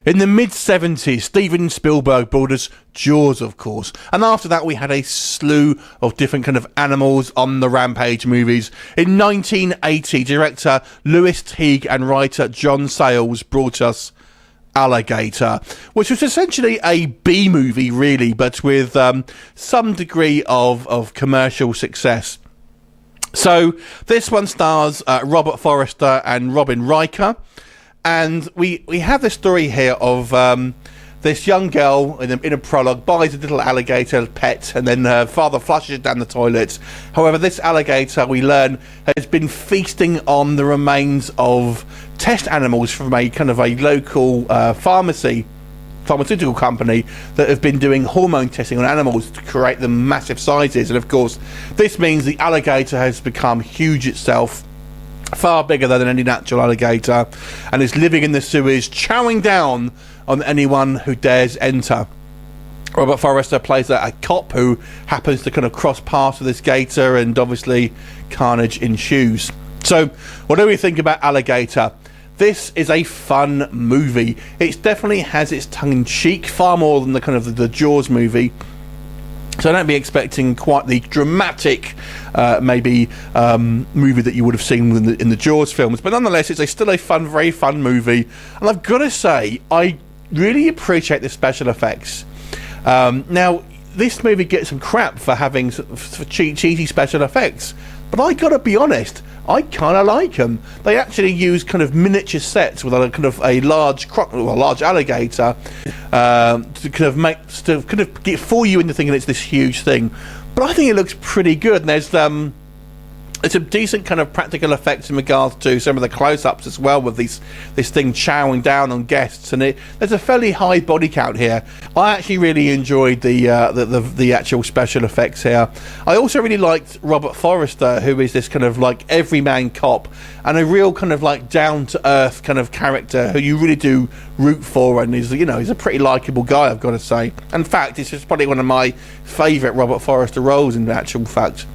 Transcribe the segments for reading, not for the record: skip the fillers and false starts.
In the mid-70s, Steven Spielberg brought us Jaws, of course. And after that, we had a slew of different kind of animals on the Rampage movies. In 1980, director Louis Teague and writer John Sayles brought us Alligator, which was essentially a B-movie, really, but with some degree of commercial success. So this one stars Robert Forster and Robin Riker. And we have this story here of this young girl in a prologue buys a little alligator pet, and then her father flushes it down the toilet. However, this alligator, we learn, has been feasting on the remains of test animals from a kind of a local pharmaceutical company that have been doing hormone testing on animals to create them massive sizes. And of course, this means the alligator has become huge itself, far bigger than any natural alligator, and is living in the sewers, chowing down on anyone who dares enter. Robert Forster plays a cop who happens to kind of cross paths with this gator, and obviously carnage ensues. So what do we think about Alligator? This is a fun movie. It definitely has its tongue-in-cheek, far more than the kind of the Jaws movie. So don't be expecting quite the dramatic, movie that you would have seen in the Jaws films. But nonetheless, it's still a fun, very fun movie. And I've got to say, I really appreciate the special effects. Now, this movie gets some crap for having cheesy special effects. But I got to be honest, I kind of like them. They actually use kind of miniature sets with a kind of a large alligator to kind of get fool you into thinking it's this huge thing. But I think it looks pretty good. And there's some decent kind of practical effects in regards to some of the close-ups as well, with this thing chowing down on guests, and there's a fairly high body count here. I actually really enjoyed the actual special effects here. I also really liked Robert Forster, who is this kind of like everyman cop and a real kind of like down-to-earth kind of character who you really do root for, and he's a pretty likable guy, I've got to say. In fact, it's just probably one of my favourite Robert Forster roles in actual fact.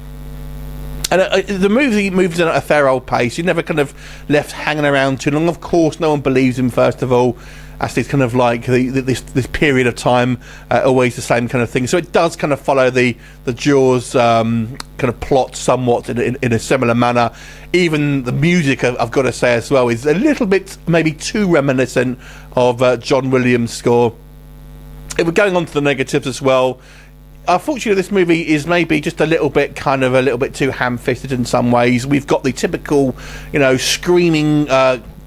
And the movie moves at a fair old pace. You're never kind of left hanging around too long. Of course, no one believes him, first of all, as it's kind of like this period of time, always the same kind of thing. So it does kind of follow the Jaws kind of plot somewhat in a similar manner. Even the music, I've got to say as well, is a little bit maybe too reminiscent of John Williams' score. If we're going on to the negatives as well, unfortunately, this movie is maybe just a little bit too ham-fisted in some ways. We've got the typical, screaming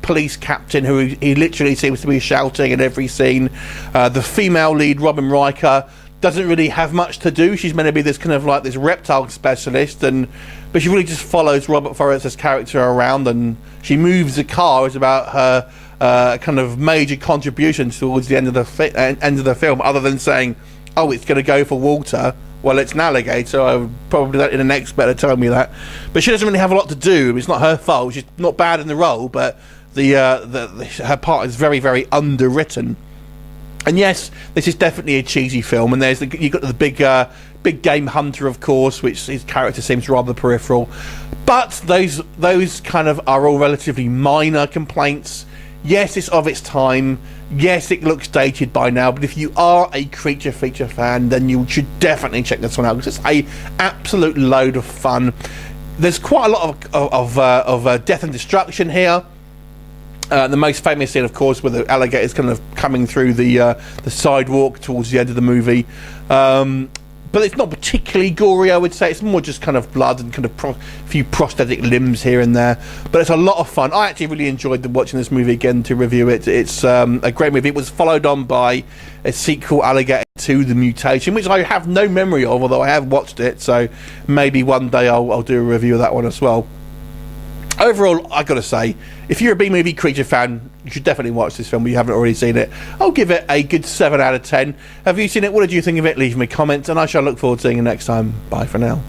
police captain who he literally seems to be shouting in every scene. The female lead, Robin Riker, doesn't really have much to do. She's meant to be this kind of like this reptile specialist, but she really just follows Robert Forster's character around, and she moves the car. It's about her kind of major contributions towards the end of the film, other than saying, oh, it's going to go for water. Well, it's an alligator. I would probably let in an expert to tell me that. But she doesn't really have a lot to do. It's not her fault. She's not bad in the role, but her part is very, very underwritten. And yes, this is definitely a cheesy film. And you've got the big game hunter, of course, which his character seems rather peripheral. But those kind of are all relatively minor complaints. Yes, it's of its time. Yes, it looks dated by now, but if you are a creature feature fan, then you should definitely check this one out, because it's a absolute load of fun. There's quite a lot of death and destruction here. The most famous scene, of course, with the alligators kind of coming through the sidewalk towards the end of the movie. But it's not particularly gory, I would say. It's more just kind of blood and kind of a few prosthetic limbs here and there. But it's a lot of fun. I actually really enjoyed watching this movie again to review it. It's a great movie. It was followed on by a sequel, Alligator 2: The Mutation, which I have no memory of, although I have watched it. So maybe one day I'll do a review of that one as well. Overall, I gotta say, if you're a B-movie creature fan, you should definitely watch this film if you haven't already seen it. I'll give it a good 7 out of 10. Have you seen it? What did you think of it? Leave me comments, and I shall look forward to seeing you next time. Bye for now.